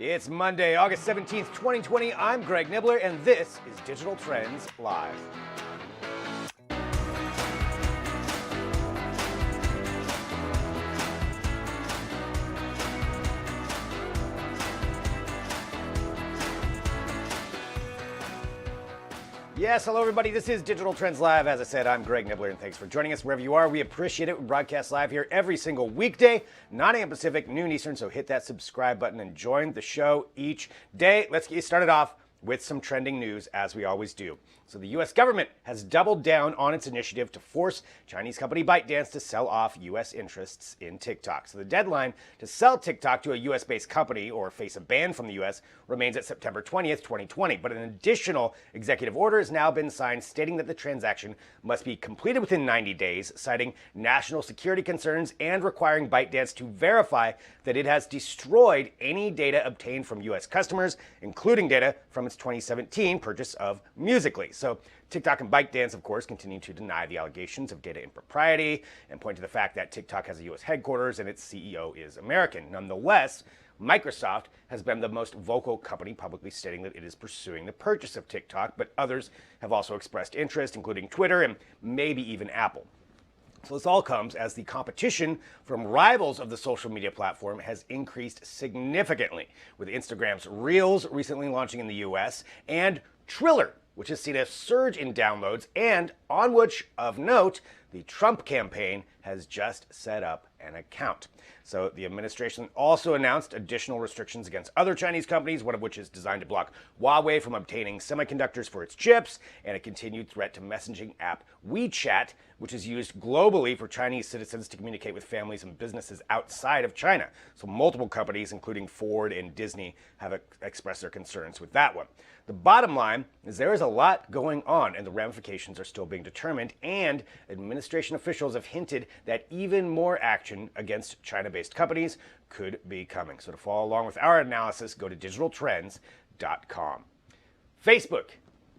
It's Monday, August 17th, 2020. I'm Greg Nibbler, and this is Digital Trends Live. Yes, hello everybody. This is Digital Trends Live. As I said, I'm Greg Nibbler, and thanks for joining us wherever you are. We appreciate it. We broadcast live here every single weekday, 9 a.m. Pacific, noon Eastern, so hit that subscribe button and join the show each day. Let's get you started off with some trending news, as we always do. So the U.S. government has doubled down on its initiative to force Chinese company ByteDance to sell off U.S. interests in TikTok. So the deadline to sell TikTok to a U.S.-based company or face a ban from the U.S. remains at September 20th, 2020. But an additional executive order has now been signed stating that the transaction must be completed within 90 days, citing national security concerns and requiring ByteDance to verify that it has destroyed any data obtained from U.S. customers, including data from its 2017 purchase of Musical.ly. So TikTok and ByteDance, of course, continue to deny the allegations of data impropriety and point to the fact that TikTok has a U.S. headquarters and its CEO is American. Nonetheless, Microsoft has been the most vocal company, publicly stating that it is pursuing the purchase of TikTok, but others have also expressed interest, including Twitter and maybe even Apple. So this all comes as the competition from rivals of the social media platform has increased significantly, with Instagram's Reels recently launching in the US and Triller, which has seen a surge in downloads, and on which, of note, the Trump campaign has just set up an account. So the administration also announced additional restrictions against other Chinese companies, one of which is designed to block Huawei from obtaining semiconductors for its chips, and a continued threat to messaging app WeChat, which is used globally for Chinese citizens to communicate with families and businesses outside of China. So multiple companies, including Ford and Disney, have expressed their concerns with that one. The bottom line is there is a lot going on, and the ramifications are still being determined, and administration officials have hinted that even more action against China-based companies could be coming. So to follow along with our analysis, go to digitaltrends.com. Facebook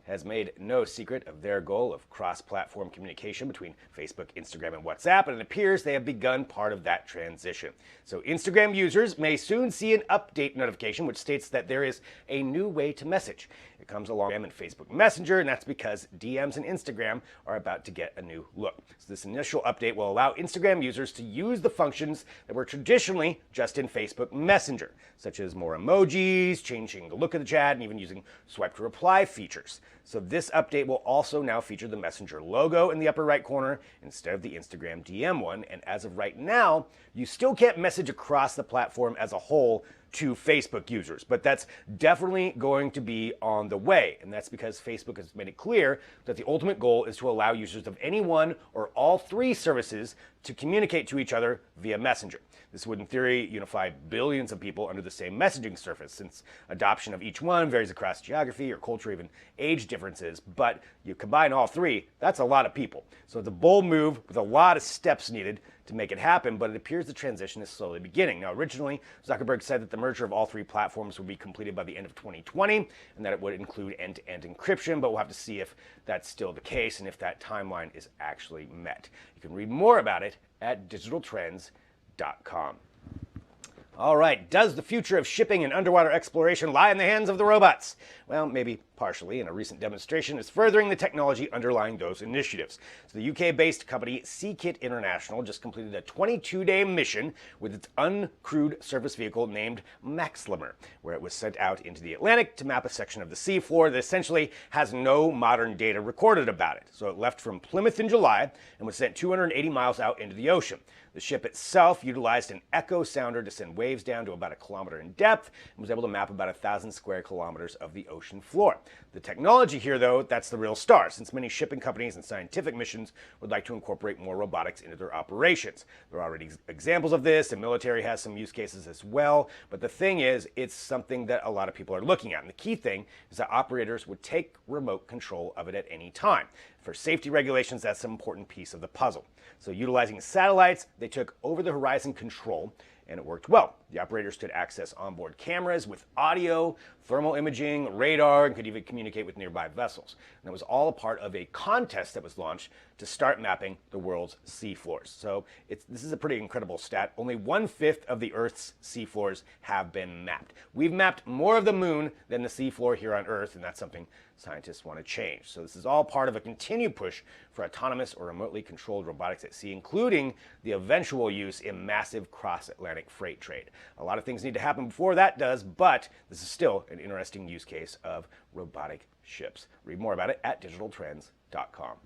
has made no secret of their goal of cross-platform communication between Facebook, Instagram, and WhatsApp, and it appears they have begun part of that transition. So Instagram users may soon see an update notification which states that there is a new way to message. It comes along in Facebook Messenger, and that's because DMs and Instagram are about to get a new look. So this initial update will allow Instagram users to use the functions that were traditionally just in Facebook Messenger, such as more emojis, changing the look of the chat, and even using swipe to reply features. So this update will also now feature the Messenger logo in the upper right corner instead of the Instagram DM one. And as of right now, you still can't message across the platform as a whole to Facebook users, but that's definitely going to be on the way. And that's because Facebook has made it clear that the ultimate goal is to allow users of any one or all three services to communicate to each other via Messenger. This would, in theory, unify billions of people under the same messaging surface, since adoption of each one varies across geography or culture, even age differences. But you combine all three, that's a lot of people. So it's a bold move with a lot of steps needed to make it happen, but it appears the transition is slowly beginning. Now, originally, Zuckerberg said that the merger of all three platforms would be completed by the end of 2020, and that it would include end-to-end encryption, but we'll have to see if that's still the case and if that timeline is actually met. You can read more about it at digitaltrends.com. All right, does the future of shipping and underwater exploration lie in the hands of the robots? Well, maybe partially, and a recent demonstration is furthering the technology underlying those initiatives. So the UK-based company Seakit International just completed a 22-day mission with its uncrewed surface vehicle named Maxlimer, where it was sent out into the Atlantic to map a section of the seafloor that essentially has no modern data recorded about it. So it left from Plymouth in July and was sent 280 miles out into the ocean. The ship itself utilized an echo sounder to send waves down to about 1 kilometer in depth and was able to map about 1,000 square kilometers of the ocean floor. The technology here, though, that's the real star, since many shipping companies and scientific missions would like to incorporate more robotics into their operations. There are already examples of this. The military has some use cases as well. But the thing is, it's something that a lot of people are looking at. And the key thing is that operators would take remote control of it at any time. For safety regulations, that's an important piece of the puzzle. So utilizing satellites, they took over-the-horizon control, and it worked well. The operators could access onboard cameras with audio, thermal imaging, radar, and could even communicate with nearby vessels. And it was all a part of a contest that was launched to start mapping the world's seafloors. So this is a pretty incredible stat. Only 1/5 of the Earth's seafloors have been mapped. We've mapped more of the moon than the seafloor here on Earth, and that's something scientists want to change. So this is all part of a continued push for autonomous or remotely controlled robotics at sea, including the eventual use in massive cross-Atlantic freight trade. A lot of things need to happen before that does, but this is still an interesting use case of robotic ships. Read more about it at digitaltrends.com.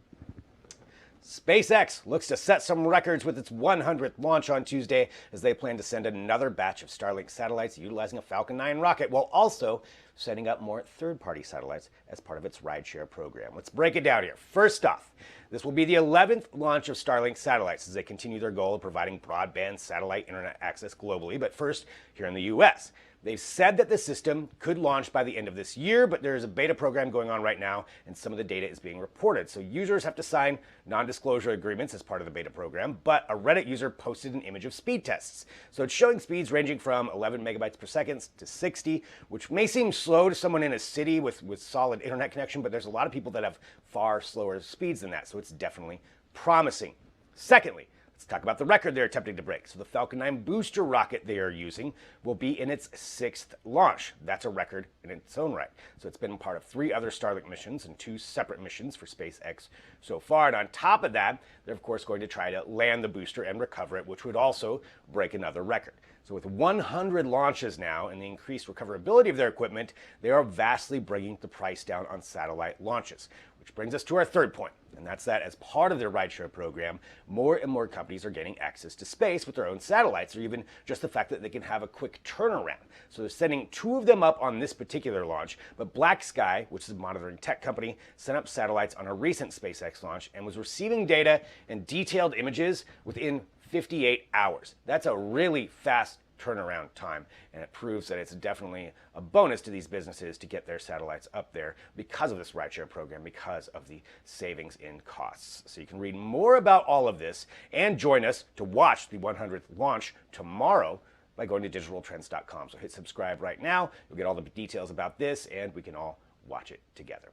SpaceX looks to set some records with its 100th launch on Tuesday as they plan to send another batch of Starlink satellites utilizing a Falcon 9 rocket, while also setting up more third-party satellites as part of its rideshare program. Let's break it down here. First off, this will be the 11th launch of Starlink satellites as they continue their goal of providing broadband satellite internet access globally, but first here in the US. They've said that the system could launch by the end of this year, but there's a beta program going on right now, and some of the data is being reported. So users have to sign non-disclosure agreements as part of the beta program, but a Reddit user posted an image of speed tests. So it's showing speeds ranging from 11 megabytes per second to 60, which may seem slow to someone in a city with solid internet connection, but there's a lot of people that have far slower speeds than that, so it's definitely promising. Secondly, let's talk about the record they're attempting to break. So the Falcon 9 booster rocket they are using will be in its 6th launch. That's a record in its own right. So it's been part of 3 other Starlink missions and 2 separate missions for SpaceX so far. And on top of that, they're of course going to try to land the booster and recover it, which would also break another record. So with 100 launches now and the increased recoverability of their equipment, they are vastly bringing the price down on satellite launches. Which brings us to our third point, and that's that as part of their rideshare program, more and more companies are gaining access to space with their own satellites, or even just the fact that they can have a quick turnaround. So they're sending 2 of them up on this particular launch, but Black Sky, which is a monitoring tech company, sent up satellites on a recent SpaceX launch and was receiving data and detailed images within 58 hours. That's a really fast turnaround time, and it proves that it's definitely a bonus to these businesses to get their satellites up there because of this rideshare program, because of the savings in costs. So you can read more about all of this and join us to watch the 100th launch tomorrow by going to digitaltrends.com. So hit subscribe right now. You'll get all the details about this, and we can all watch it together.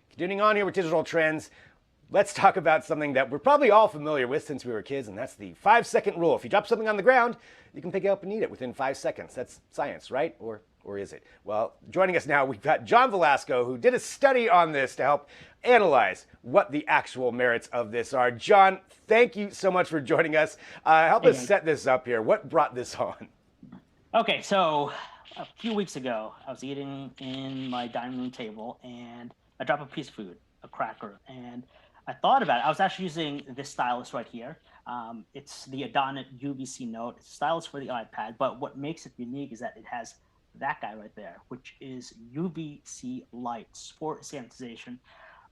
Continuing on here with Digital Trends, let's talk about something that we're probably all familiar with since we were kids, and that's the 5-second rule. If you drop something on the ground, you can pick it up and eat it within 5 seconds. That's science, right? Or is it? Well, joining us now, we've got John Velasco, who did a study on this to help analyze what the actual merits of this are. John, thank you so much for joining us. Help us set this up here. What brought this on? Okay, so a few weeks ago, I was eating in my dining room table, and I dropped a piece of food, a cracker, and I thought about it. I was actually using this stylus right here. It's the Adonit UVC Note. It's a stylus for the iPad, but what makes it unique is that it has that guy right there, which is UVC light for sanitization.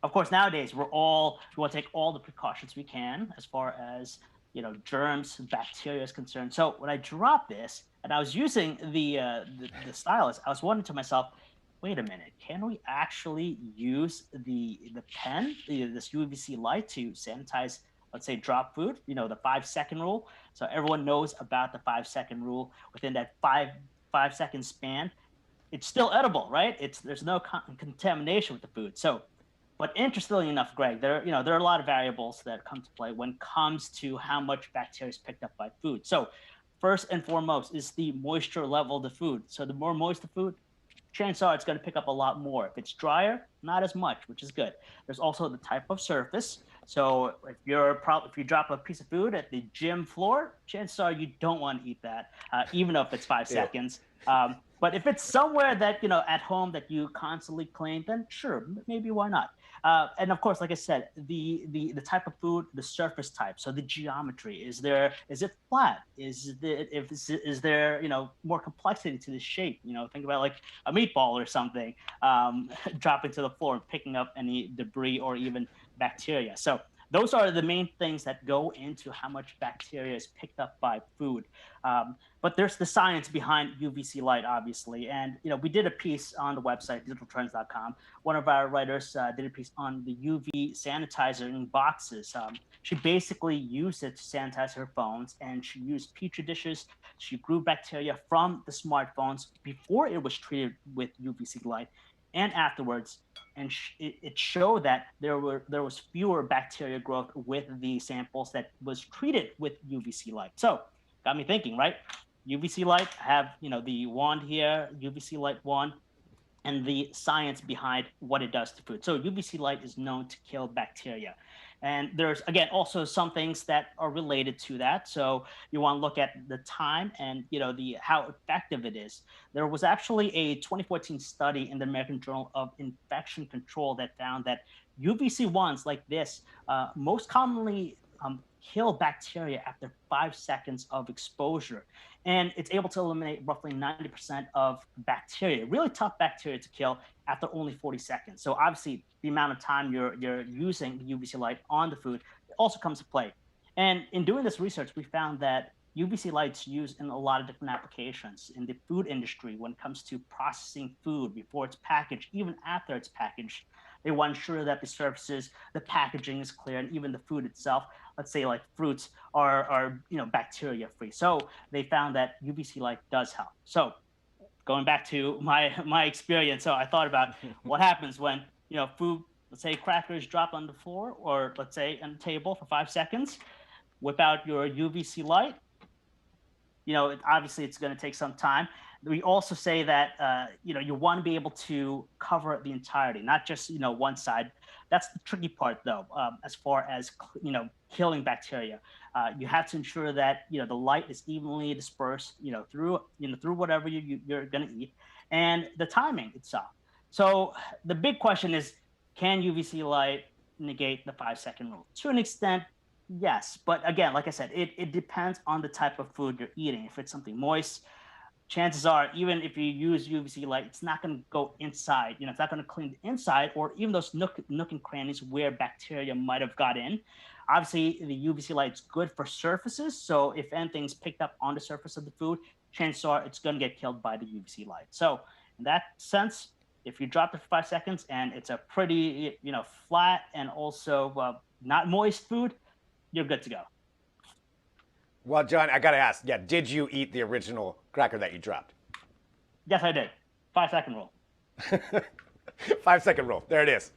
Of course, nowadays we want to take all the precautions we can as far as germs, bacteria is concerned. So when I dropped this and I was using the stylus, I was wondering to myself, wait a minute, can we actually use the pen, this UVC light, to sanitize, let's say, drop food, the 5-second rule? So everyone knows about the 5-second rule. Within that five second span, it's still edible, right? There's no contamination with the food. So, but interestingly enough, Greg, there are a lot of variables that come to play when it comes to how much bacteria is picked up by food. So first and foremost is the moisture level of the food. So the more moist the food, chances are it's going to pick up a lot more. If it's drier, not as much, which is good. There's also the type of surface. So if you drop a piece of food at the gym floor, chances are you don't want to eat that, even if it's 5 seconds. But if it's somewhere that, at home that you constantly clean, then sure, maybe why not? And of course, like I said, the type of food, the surface type, so the geometry, is it flat? Is there more complexity to the shape? Think about like a meatball or something, dropping to the floor and picking up any debris or even bacteria. So those are the main things that go into how much bacteria is picked up by food. But there's the science behind UVC light, obviously. And, we did a piece on the website, digitaltrends.com. One of our writers did a piece on the UV sanitizer in boxes. She basically used it to sanitize her phones, and she used Petri dishes. She grew bacteria from the smartphones before it was treated with UVC light. and afterwards, and it showed that there was fewer bacteria growth with the samples that was treated with UVC light. So got me thinking, right? UVC light, I have the wand here, UVC light wand, and the science behind what it does to food. So UVC light is known to kill bacteria. And there's, again, also some things that are related to that. So you want to look at the time and how effective it is. There was actually a 2014 study in the American Journal of Infection Control that found that UVC ones like this most commonly kill bacteria after 5 seconds of exposure. And it's able to eliminate roughly 90% of bacteria, really tough bacteria to kill after only 40 seconds. So obviously the amount of time you're using the UVC light on the food also comes to play. And in doing this research, we found that UVC light's used in a lot of different applications in the food industry when it comes to processing food before it's packaged, even after it's packaged. They want to ensure that the surfaces, the packaging is clear, and even the food itself, let's say like fruits, are bacteria free. So they found that UVC light does help. So going back to my experience, so I thought about what happens when food, let's say crackers drop on the floor, or let's say on the table for 5 seconds. Whip out your UVC light. Obviously it's going to take some time. We also say that you want to be able to cover the entirety, not just one side. That's the tricky part, though, as far as killing bacteria. You have to ensure that the light is evenly dispersed through whatever you're going to eat, and the timing itself. So the big question is, can UVC light negate the 5-second rule? To an extent, yes, but again, like I said, it depends on the type of food you're eating. If it's something moist, chances are, even if you use UVC light, it's not going to go inside. It's not going to clean the inside, or even those nook and crannies where bacteria might have got in. Obviously, the UVC light is good for surfaces. So if anything's picked up on the surface of the food, chances are it's going to get killed by the UVC light. So in that sense, if you drop it for 5 seconds and it's a pretty, flat and also not moist food, you're good to go. Well, John, I got to ask, did you eat the original cracker that you dropped? Yes, I did. 5-second rule. 5-second rule. There it is.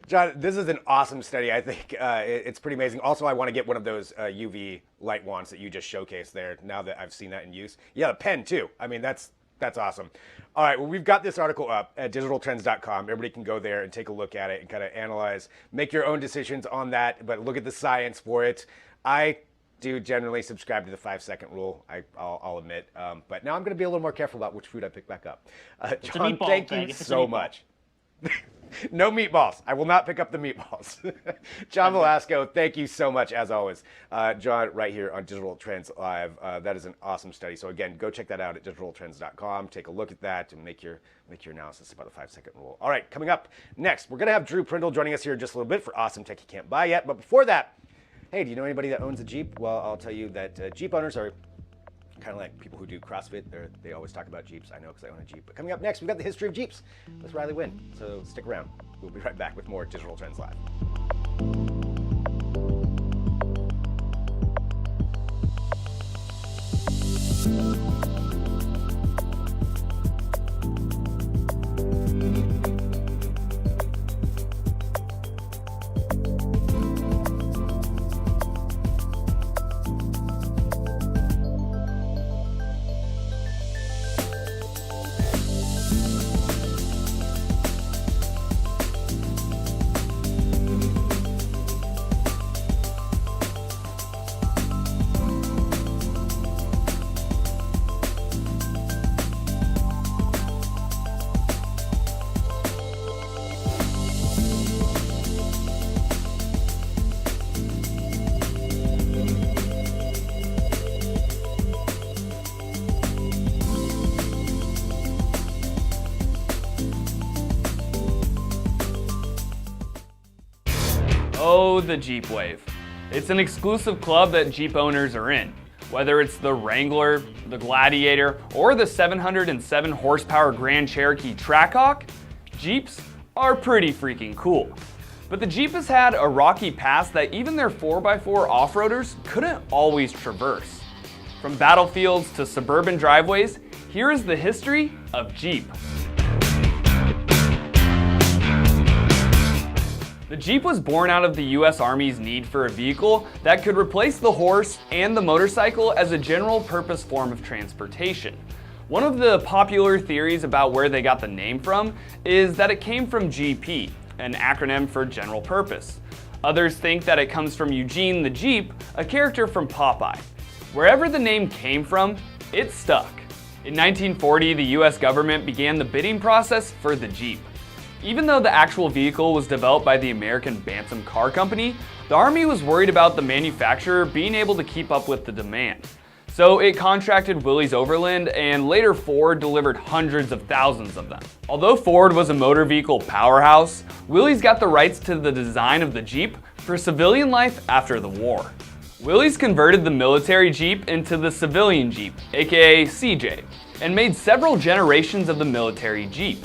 John, this is an awesome study. I think it's pretty amazing. Also, I want to get one of those UV light wands that you just showcased there, now that I've seen that in use. Yeah, a pen too. I mean, that's awesome. All right, well, we've got this article up at digitaltrends.com. Everybody can go there and take a look at it and kind of analyze, make your own decisions on that, but look at the science for it. I do generally subscribe to the 5-second rule, I'll admit. But now I'm going to be a little more careful about which food I pick back up. John, thank you so much. No meatballs. I will not pick up the meatballs. John Velasco, thank you so much, as always. John, right here on Digital Trends Live. That is an awesome study. So again, go check that out at digitaltrends.com. Take a look at that and make your analysis about the 5-second rule. All right, coming up next, we're going to have Drew Prindle joining us here in just a little bit for Awesome Tech You Can't Buy Yet. But before that, hey, do you know anybody that owns a Jeep? Well, I'll tell you that Jeep owners are kind of like people who do CrossFit. They always talk about Jeeps. I know because I own a Jeep. But coming up next, we've got the history of Jeeps with Riley Wynn. So stick around. We'll be right back with more Digital Trends Live. Oh, the Jeep Wave. It's an exclusive club that Jeep owners are in. Whether it's the Wrangler, the Gladiator, or the 707 horsepower Grand Cherokee Trackhawk, Jeeps are pretty freaking cool. But the Jeep has had a rocky past that even their 4x4 off-roaders couldn't always traverse. From battlefields to suburban driveways, here is the history of Jeep. The Jeep was born out of the US Army's need for a vehicle that could replace the horse and the motorcycle as a general purpose form of transportation. One of the popular theories about where they got the name from is that it came from GP, an acronym for general purpose. Others think that it comes from Eugene the Jeep, a character from Popeye. Wherever the name came from, it stuck. In 1940, the US government began the bidding process for the Jeep. Even though the actual vehicle was developed by the American Bantam Car Company, the Army was worried about the manufacturer being able to keep up with the demand. So it contracted Willys Overland, and later Ford delivered hundreds of thousands of them. Although Ford was a motor vehicle powerhouse, Willys got the rights to the design of the Jeep for civilian life after the war. Willys converted the military Jeep into the civilian Jeep, aka CJ, and made several generations of the military Jeep.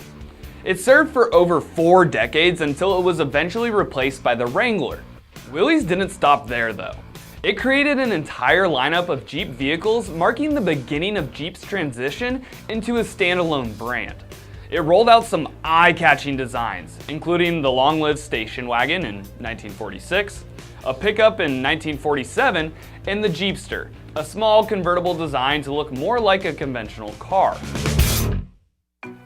It served for over 4 decades until it was eventually replaced by the Wrangler. Willys didn't stop there though. It created an entire lineup of Jeep vehicles, marking the beginning of Jeep's transition into a standalone brand. It rolled out some eye-catching designs, including the long-lived station wagon in 1946, a pickup in 1947, and the Jeepster, a small convertible design to look more like a conventional car.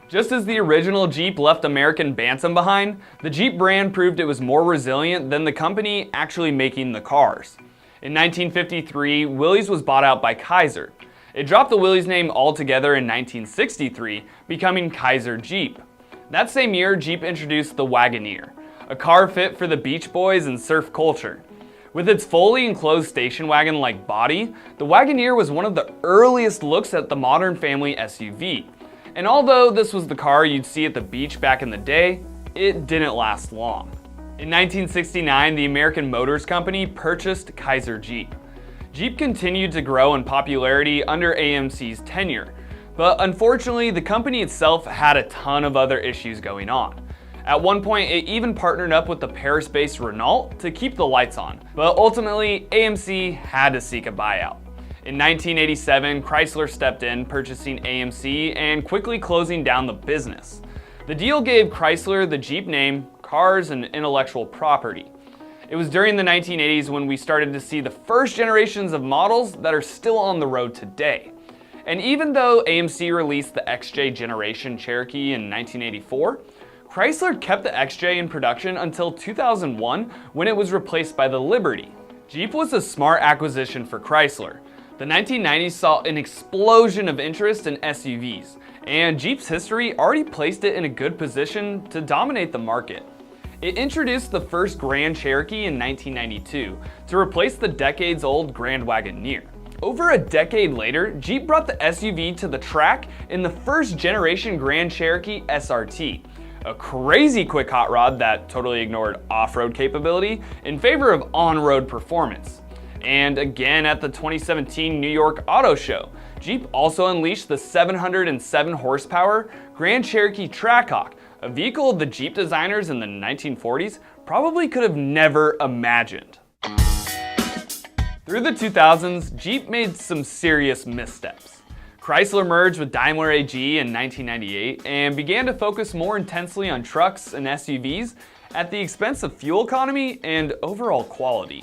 Just as the original Jeep left American Bantam behind, the Jeep brand proved it was more resilient than the company actually making the cars. In 1953, Willys was bought out by Kaiser. It dropped the Willys name altogether in 1963, becoming Kaiser Jeep. That same year, Jeep introduced the Wagoneer, a car fit for the Beach Boys and surf culture. With its fully enclosed station wagon-like body, the Wagoneer was one of the earliest looks at the modern family SUV. And although this was the car you'd see at the beach back in the day, it didn't last long. In 1969, the American Motors Company purchased Kaiser Jeep. Jeep continued to grow in popularity under AMC's tenure, but unfortunately the company itself had a ton of other issues going on. At one point, it even partnered up with the Paris-based Renault to keep the lights on, but ultimately AMC had to seek a buyout. In 1987, Chrysler stepped in, purchasing AMC and quickly closing down the business. The deal gave Chrysler the Jeep name, cars, and intellectual property. It was during the 1980s when we started to see the first generations of models that are still on the road today. And even though AMC released the XJ generation Cherokee in 1984, Chrysler kept the XJ in production until 2001 when it was replaced by the Liberty. Jeep was a smart acquisition for Chrysler. The 1990s saw an explosion of interest in SUVs, and Jeep's history already placed it in a good position to dominate the market. It introduced the first Grand Cherokee in 1992 to replace the decades-old Grand Wagoneer. Over a decade later, Jeep brought the SUV to the track in the first generation Grand Cherokee SRT, a crazy quick hot rod that totally ignored off-road capability in favor of on-road performance. And again at the 2017 New York Auto Show, Jeep also unleashed the 707 horsepower Grand Cherokee Trackhawk, a vehicle the Jeep designers in the 1940s probably could have never imagined. Through the 2000s, Jeep made some serious missteps. Chrysler merged with Daimler AG in 1998 and began to focus more intensely on trucks and SUVs at the expense of fuel economy and overall quality.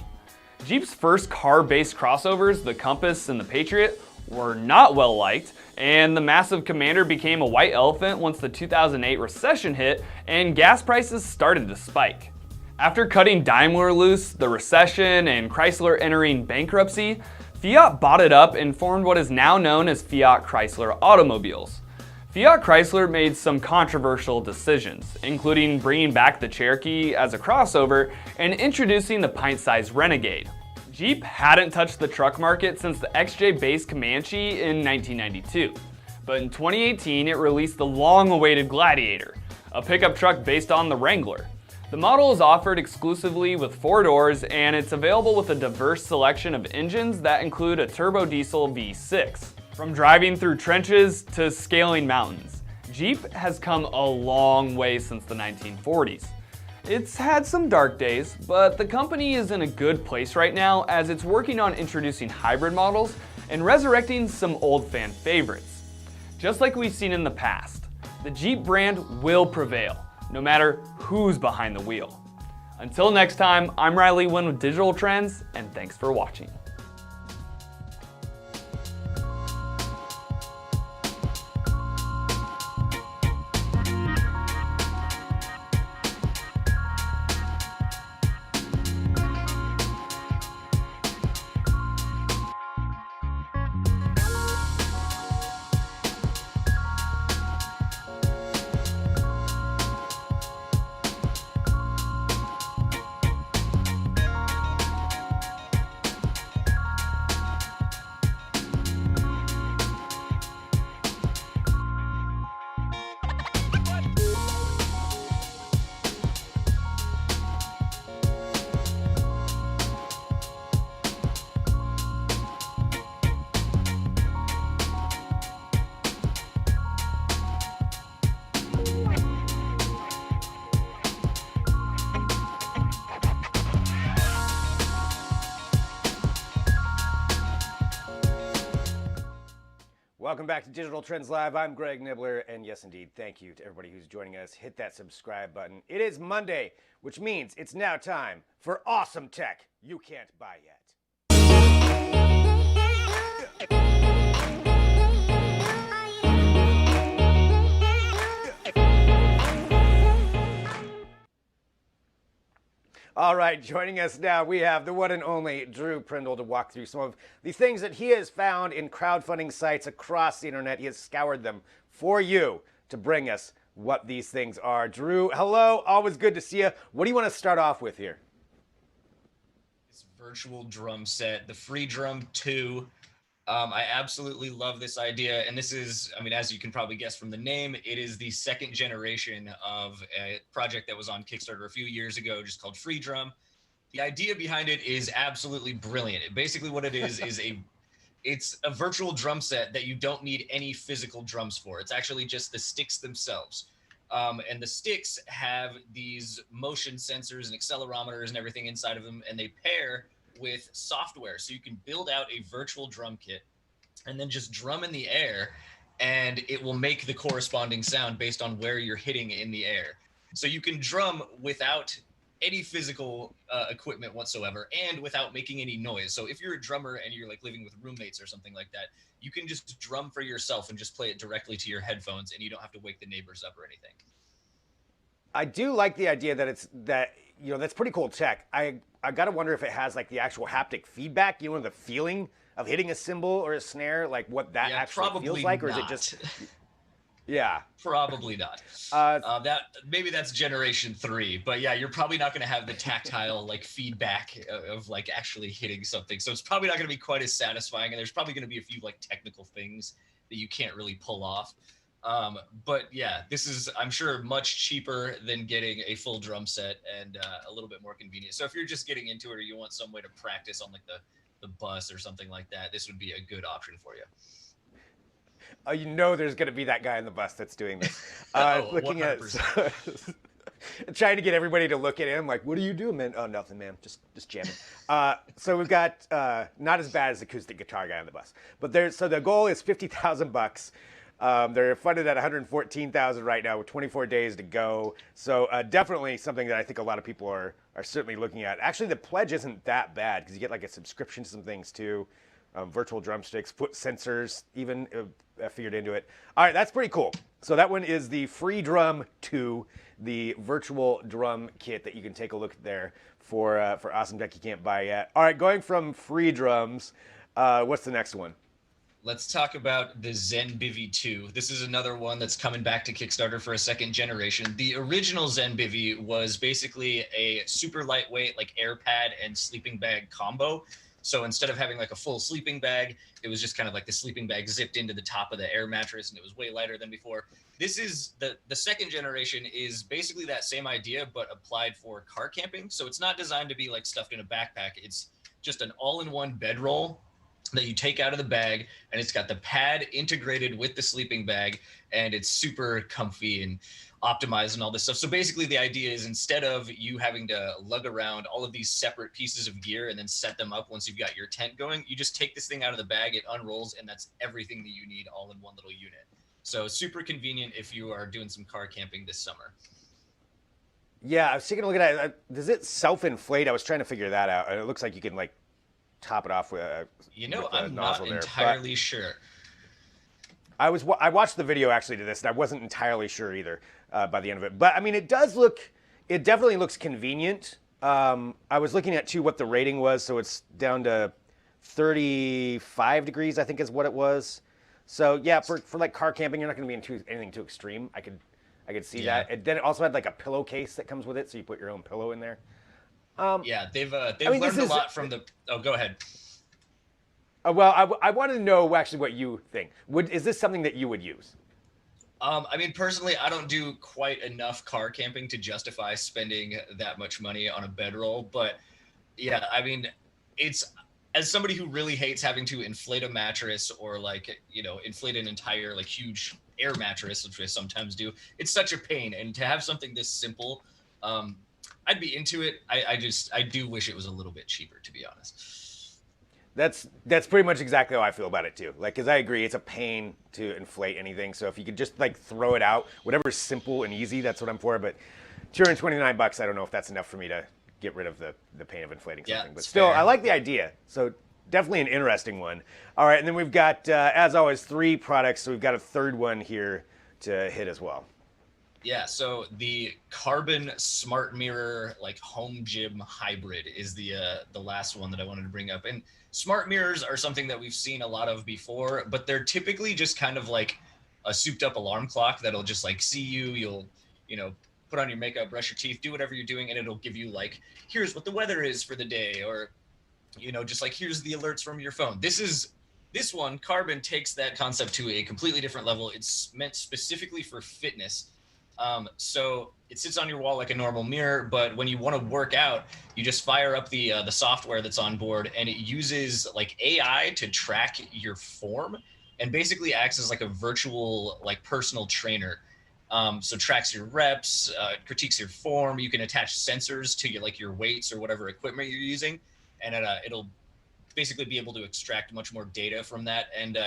Jeep's first car-based crossovers, the Compass and the Patriot, were not well liked, and the massive Commander became a white elephant once the 2008 recession hit and gas prices started to spike. After cutting Daimler loose, the recession, and Chrysler entering bankruptcy, Fiat bought it up and formed what is now known as Fiat Chrysler Automobiles. Fiat Chrysler made some controversial decisions, including bringing back the Cherokee as a crossover and introducing the pint-sized Renegade. Jeep hadn't touched the truck market since the XJ-based Comanche in 1992, but in 2018 it released the long-awaited Gladiator, a pickup truck based on the Wrangler. The model is offered exclusively with 4 doors, and it's available with a diverse selection of engines that include a turbo diesel V6. From driving through trenches to scaling mountains, Jeep has come a long way since the 1940s. It's had some dark days, but the company is in a good place right now as it's working on introducing hybrid models and resurrecting some old fan favorites. Just like we've seen in the past, the Jeep brand will prevail, no matter who's behind the wheel. Until next time, I'm Riley Wynn with Digital Trends, and thanks for watching. Welcome back to Digital Trends Live. I'm Greg Nibbler, and yes, indeed, thank you to everybody who's joining us. Hit that subscribe button. It is Monday, which means it's now time for awesome tech you can't buy yet. All right, joining us now, we have the one and only Drew Prindle to walk through some of the things that he has found in crowdfunding sites across the internet. He has scoured them for you to bring us what these things are. Drew, hello, always good to see you. What do you want to start off with here? This virtual drum set, the Free Drum 2. I absolutely love this idea. And this is, I mean, as you can probably guess from the name, it is the second generation of a project that was on Kickstarter a few years ago, just called Free Drum. The idea behind it is absolutely brilliant. Basically what it is it's a virtual drum set that you don't need any physical drums for. It's actually just the sticks themselves. And the sticks have these motion sensors and accelerometers and everything inside of them, and they pair with software, so you can build out a virtual drum kit and then just drum in the air, and it will make the corresponding sound based on where you're hitting in the air. So you can drum without any physical equipment whatsoever and without making any noise. So if you're a drummer and you're like living with roommates or something like that, you can just drum for yourself and just play it directly to your headphones, and you don't have to wake the neighbors up or anything. I do like the idea that that's pretty cool tech. I gotta wonder if it has like the actual haptic feedback, the feeling of hitting a cymbal or a snare, like what that actually feels like, or is it just? Yeah, probably not. Maybe that's generation 3, but yeah, you're probably not going to have the tactile like feedback of like actually hitting something. So it's probably not going to be quite as satisfying, and there's probably going to be a few like technical things that you can't really pull off. But yeah, this is, I'm sure, much cheaper than getting a full drum set, and a little bit more convenient. So if you're just getting into it, or you want some way to practice on like the bus or something like that, this would be a good option for you. There's going to be that guy in the bus that's doing this. Looking 100%. at trying to get everybody to look at him like, what are you doing, man? Oh, nothing, man. Just jamming. So we've got not as bad as the acoustic guitar guy on the bus, but so the goal is $50,000. They're funded at $114,000 right now with 24 days to go. So definitely something that I think a lot of people are certainly looking at. Actually, the pledge isn't that bad because you get like a subscription to some things too. Virtual drumsticks, foot sensors even figured into it. All right, that's pretty cool. So that one is the Free Drum 2, the virtual drum kit that you can take a look at there for awesome tech you can't buy yet. All right, going from free drums, what's the next one? Let's talk about the ZenBivy 2. This is another one that's coming back to Kickstarter for a second generation. The original ZenBivy was basically a super lightweight like AirPad and sleeping bag combo. So instead of having like a full sleeping bag, it was just kind of like the sleeping bag zipped into the top of the air mattress, and it was way lighter than before. This is the second generation is basically that same idea, but applied for car camping. So it's not designed to be like stuffed in a backpack. It's just an all-in-one bedroll that you take out of the bag, and it's got the pad integrated with the sleeping bag, and it's super comfy and optimized and all this stuff. So basically the idea is, instead of you having to lug around all of these separate pieces of gear and then set them up once you've got your tent going, you just take this thing out of the bag, it unrolls, and that's everything that you need all in one little unit. So super convenient if you are doing some car camping this summer. Yeah, I was taking a look at it. Does it self-inflate? I was trying to figure that out. And it looks like you can like top it off with, with a I'm nozzle not there. entirely sure. I watched the video actually to this, and I wasn't entirely sure either by the end of it. But I mean, it definitely looks convenient. I was looking at too what the rating was, so it's down to 35 degrees, I think is what it was. So yeah, for like car camping, you're not going to be in anything too extreme. I could see Yeah. that. And then it also had like a pillowcase that comes with it, so you put your own pillow in there. Yeah, they've mean, learned this a is- lot from the. Oh, go ahead. Well, I wanted to know actually what you think. Is this something that you would use? I mean, personally, I don't do quite enough car camping to justify spending that much money on a bedroll. But yeah, I mean, it's as somebody who really hates having to inflate a mattress or like, inflate an entire like huge air mattress, which I sometimes do. It's such a pain. And to have something this simple, I'd be into it. I do wish it was a little bit cheaper, to be honest. That's pretty much exactly how I feel about it too. Like, cause I agree, it's a pain to inflate anything. So if you could just like throw it out, whatever's simple and easy, that's what I'm for. But $229, I don't know if that's enough for me to get rid of the pain of inflating Yeah, something. But it's still, fair. I like the idea. So definitely an interesting one. All right, and then we've got, as always, 3 products. So we've got a third one here to hit as well. Yeah, so the Carbon Smart Mirror like home gym hybrid is the last one that I wanted to bring up. And smart mirrors are something that we've seen a lot of before, but they're typically just kind of like a souped up alarm clock that'll just like see you, you'll, put on your makeup, brush your teeth, do whatever you're doing, and it'll give you like, here's what the weather is for the day, or just like here's the alerts from your phone. This one, Carbon, takes that concept to a completely different level. It's meant specifically for fitness. So it sits on your wall like a normal mirror, but when you want to work out, you just fire up the software that's on board, and it uses like AI to track your form and basically acts as like a virtual like personal trainer. So tracks your reps, critiques your form. You can attach sensors to your weights or whatever equipment you're using, and it'll basically be able to extract much more data from that. And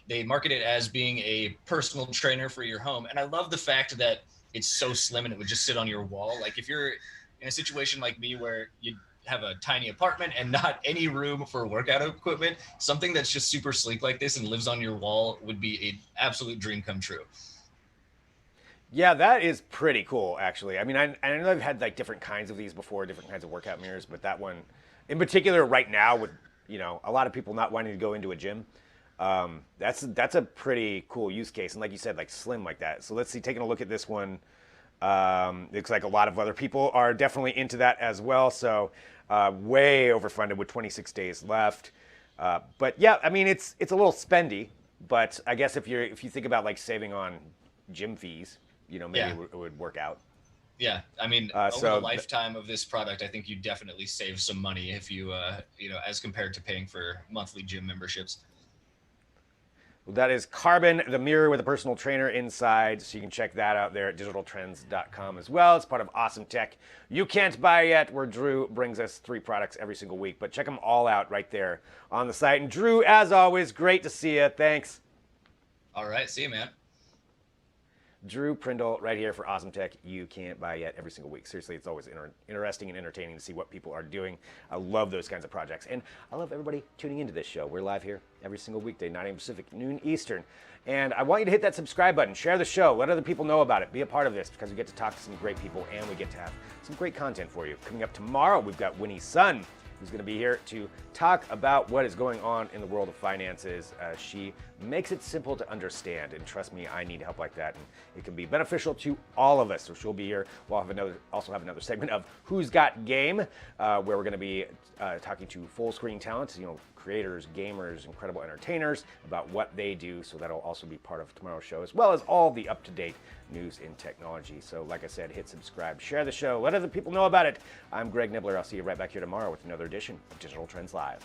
they market it as being a personal trainer for your home. And I love the fact that it's so slim and it would just sit on your wall. Like if you're in a situation like me where you have a tiny apartment and not any room for workout equipment, something that's just super sleek like this and lives on your wall would be an absolute dream come true. Yeah, that is pretty cool, actually. I mean, I know I've had like different kinds of these before, different kinds of workout mirrors, but that one, in particular, right now, with a lot of people not wanting to go into a gym, that's a pretty cool use case, and like you said, like slim like that. So let's see, taking a look at this one. Looks like a lot of other people are definitely into that as well. So way overfunded with 26 days left. But yeah, I mean it's a little spendy, but I guess if you think about like saving on gym fees, maybe Yeah. it would work out. Yeah, I mean, so over the lifetime of this product, I think you definitely save some money if you, as compared to paying for monthly gym memberships. That is Carbon, the mirror with a personal trainer inside. So you can check that out there at digitaltrends.com as well. It's part of Awesome Tech You Can't Buy Yet, where Drew brings us 3 products every single week. But check them all out right there on the site. And Drew, as always, great to see you. Thanks. All right, see you, man. Drew Prindle right here for Awesome Tech You Can't Buy Yet every single week. Seriously, it's always interesting and entertaining to see what people are doing. I love those kinds of projects. And I love everybody tuning into this show. We're live here every single weekday, 9 a.m. Pacific, noon Eastern. And I want you to hit that subscribe button, share the show, let other people know about it, be a part of this, because we get to talk to some great people and we get to have some great content for you. Coming up tomorrow, we've got Winnie Sun, who's going to be here to talk about what is going on in the world of finances. She makes it simple to understand, and trust me, I need help like that, and it can be beneficial to all of us. So she'll be here. We'll also have another segment of Who's Got Game, where we're going to be talking to full screen talent, creators, gamers, incredible entertainers about what they do. So that'll also be part of tomorrow's show, as well as all the up-to-date news in technology. So like I said, hit subscribe, share the show, let other people know about it. I'm Greg Nibbler. I'll see you right back here tomorrow with another edition of Digital Trends Live.